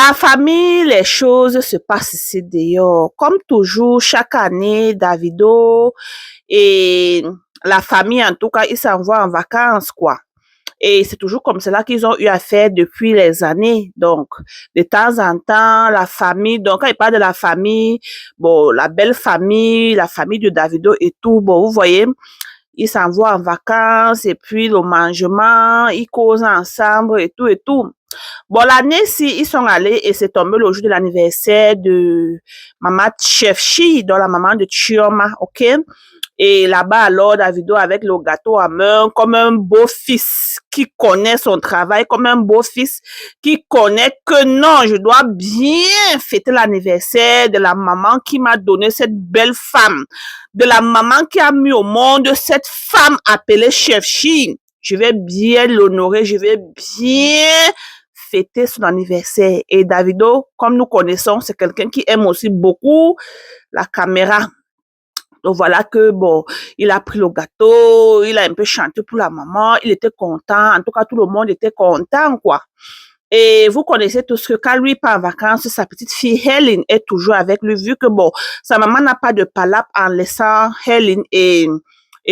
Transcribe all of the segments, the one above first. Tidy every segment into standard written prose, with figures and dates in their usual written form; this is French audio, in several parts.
La famille, les choses se passent ici dehors. Comme toujours, chaque année, Davido et la famille, en tout cas, ils s'envoient en vacances, quoi. Et c'est toujours comme cela qu'ils ont eu à faire depuis les années. Donc, de temps en temps, la famille, donc quand il parle de la famille, bon, la belle famille, la famille de Davido et tout, bon, vous voyez, ils s'envoient en vacances et puis le mangement, ils causent ensemble et tout et tout. Bon, l'année-ci, ils sont allés et c'est tombé le jour de l'anniversaire de Maman Chefchi, donc la maman de Chioma, ok? Et là-bas, alors, Davido avec le gâteau à main, comme un beau-fils qui connaît son travail, comme un beau-fils qui connaît que non, je dois bien fêter l'anniversaire de la maman qui m'a donné cette belle femme, de la maman qui a mis au monde cette femme appelée Chefchi. Je vais bien l'honorer, je vais bien fêter son anniversaire. Et Davido, comme nous connaissons, c'est quelqu'un qui aime aussi beaucoup la caméra. Donc voilà que bon, il a pris le gâteau, il a un peu chanté pour la maman, il était content, en tout cas tout le monde était content quoi. Et vous connaissez tous que quand lui part en vacances, sa petite fille Helen est toujours avec lui, vu que bon, sa maman n'a pas de palabre en laissant Helen et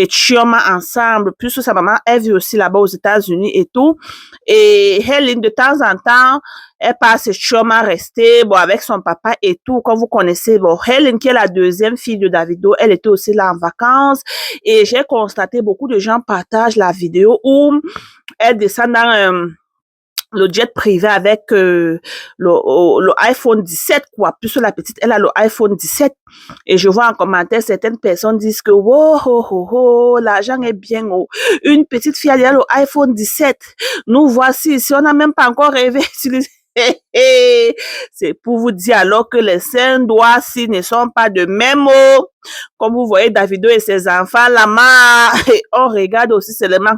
Chioma ensemble, puisque sa maman, elle vit aussi là-bas aux États-Unis et tout. Et Helen, de temps en temps, elle passe Chioma rester, bon, avec son papa et tout, comme vous connaissez, bon, Helen, qui est la deuxième fille de Davido, elle était aussi là en vacances. Et j'ai constaté, beaucoup de gens partagent la vidéo où elle descend dans le jet privé avec le iPhone 17 quoi, puisque la petite elle a le iPhone 17 et je vois en commentaire certaines personnes disent que oh oh oh oh l'argent est bien oh, une petite fille elle a le iPhone 17, nous voici si on n'a même pas encore rêvé c'est pour vous dire alors que les 5 doigts-ci ne sont pas de même oh. Comme vous voyez Davido et ses enfants là-bas, on regarde aussi seulement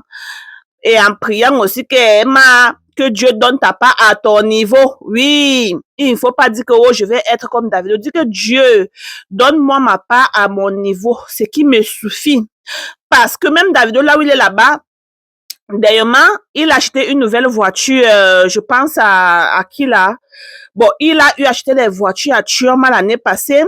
et en priant aussi que Dieu donne ta part à ton niveau. Oui, il ne faut pas dire que oh, je vais être comme David. Dis que Dieu, donne-moi ma part à mon niveau, ce qui me suffit. Parce que même David, là où il est là-bas, d'ailleurs, il a acheté une nouvelle voiture, je pense à qui là? Bon, il a eu acheté les voitures à Chioma l'année passée.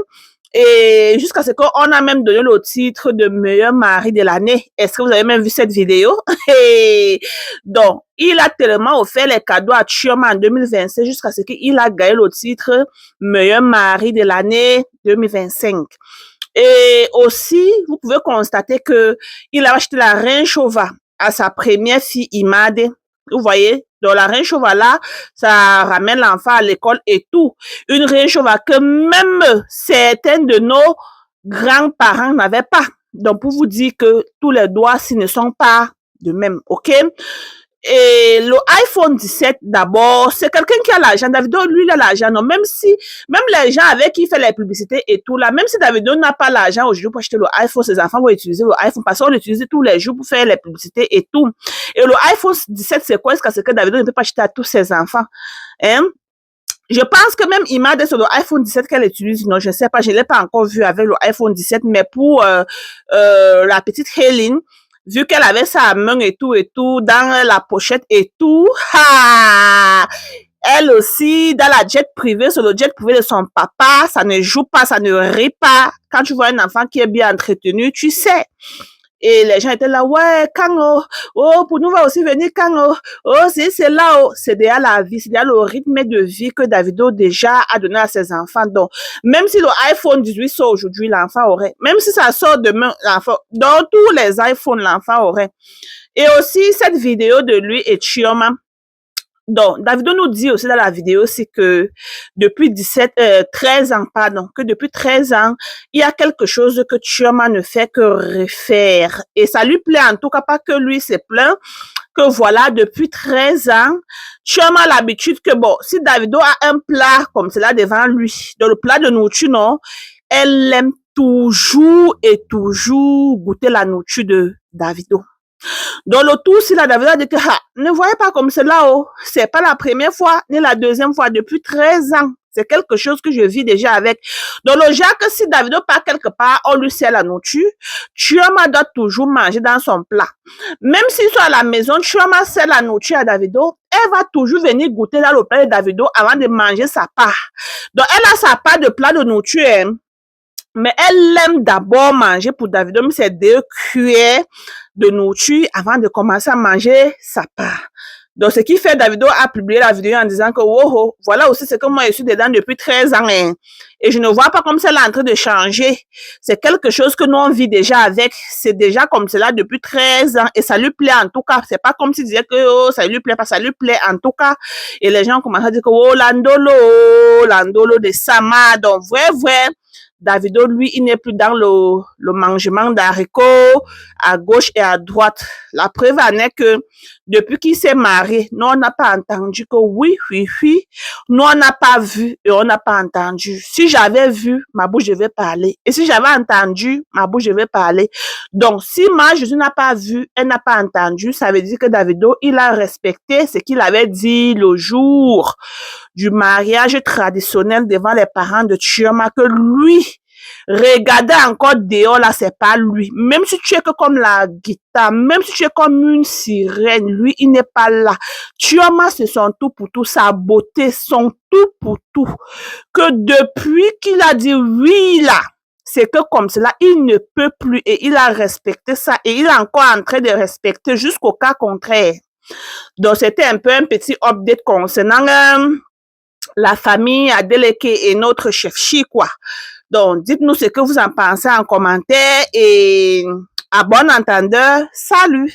Et jusqu'à ce qu'on a même donné le titre de meilleur mari de l'année. Est-ce que vous avez même vu cette vidéo? Et donc, il a tellement offert les cadeaux à Chioma en 2025 jusqu'à ce qu'il a gagné le titre meilleur mari de l'année 2025. Et aussi, vous pouvez constater que il a acheté la Range Rover à sa première fille Imade. Vous voyez? Donc, la Range Rover là, ça ramène l'enfant à l'école et tout. Une Range Rover que même certains de nos grands-parents n'avaient pas. Donc, pour vous dire que tous les doigts, s'ils ne sont pas de même, ok? Et le iPhone 17, d'abord, c'est quelqu'un qui a l'argent. Davido, lui, il a l'argent. Non, même les gens avec qui il fait les publicités et tout, là, même si Davido n'a pas l'argent aujourd'hui pour acheter le iPhone, ses enfants vont utiliser le iPhone parce qu'on l'utilise tous les jours pour faire les publicités et tout. Et le iPhone 17, c'est quoi? Est-ce que Davido ne peut pas acheter à tous ses enfants? Hein? Je pense que même Imade sur le iPhone 17 qu'elle utilise, non, je ne sais pas, je ne l'ai pas encore vu avec le iPhone 17, mais pour la petite Helen, vu qu'elle avait sa main et tout, dans la pochette et tout, elle aussi, dans la jet privée, sur le jet privé de son papa, ça ne joue pas, ça ne rit pas. Quand tu vois un enfant qui est bien entretenu, tu sais. Et les gens étaient là, ouais, quand, pour nous va aussi venir quand, c'est là, c'est déjà la vie, c'est déjà le rythme de vie que Davido déjà a donné à ses enfants. Donc, même si le iPhone 18 sort aujourd'hui, l'enfant aurait. Même si ça sort demain, l'enfant, dans tous les iPhones, l'enfant aurait. Et aussi, cette vidéo de lui et Chioma. Donc, Davido nous dit aussi dans la vidéo, c'est que depuis 13 ans, que depuis 13 ans, il y a quelque chose que Chioma ne fait que refaire. Et ça lui plaît, en tout cas pas que lui se plaint, que voilà, depuis 13 ans, Chioma a l'habitude que bon, si Davido a un plat comme cela devant lui, dans le plat de nourriture, non, elle aime toujours et toujours goûter la nourriture de Davido. Donc, le tout, si la Davido a dit que, ne voyez pas comme cela, oh, c'est pas la première fois, ni la deuxième fois, depuis 13 ans. C'est quelque chose que je vis déjà avec. Donc, le genre que si Davido part quelque part, on lui sert la nourriture, Chioma doit toujours manger dans son plat. Même s'ils sont à la maison, Chioma sert la nourriture à Davido, elle va toujours venir goûter dans le plat de Davido avant de manger sa part. Donc, elle a sa part de plat de nourriture, hein. Mais elle aime d'abord manger pour Davido, mais c'est 2 cuillères de nourriture avant de commencer à manger sa part. Donc, ce qui fait Davido a publié la vidéo en disant que oh, voilà aussi c'est que moi je suis dedans depuis 13 ans, hein, et je ne vois pas comme c'est en train de changer. C'est quelque chose que nous on vit déjà avec. C'est déjà comme cela depuis 13 ans et ça lui plaît en tout cas. C'est pas comme s'il disait que oh, ça lui plaît pas, ça lui plaît en tout cas. Et les gens commencent à dire que oh, l'andolo de Sama. Donc, vrai. Davido, lui, il n'est plus dans le mangement d'haricots à gauche et à droite. La preuve en est que depuis qu'il s'est marié, nous, on n'a pas entendu que oui. Nous, on n'a pas vu et on n'a pas entendu. Si j'avais vu, ma bouche, je vais parler. Et si j'avais entendu, ma bouche, je vais parler. Donc, si ma Jésus n'a pas vu, elle n'a pas entendu, ça veut dire que Davido, il a respecté ce qu'il avait dit le jour du mariage traditionnel devant les parents de Chioma, que lui, regardez encore dehors là, c'est pas lui. Même si tu es que comme la guitare, même si tu es comme une sirène, lui, il n'est pas là. Chioma, c'est son tout pour tout, sa beauté, son tout pour tout. Que depuis qu'il a dit oui là, c'est que comme cela, il ne peut plus et il a respecté ça et il est encore en train de respecter jusqu'au cas contraire. Donc, c'était un peu un petit update concernant la famille Adeleke et notre chef Chi, quoi. Donc, dites-nous ce que vous en pensez en commentaire et à bon entendeur, salut!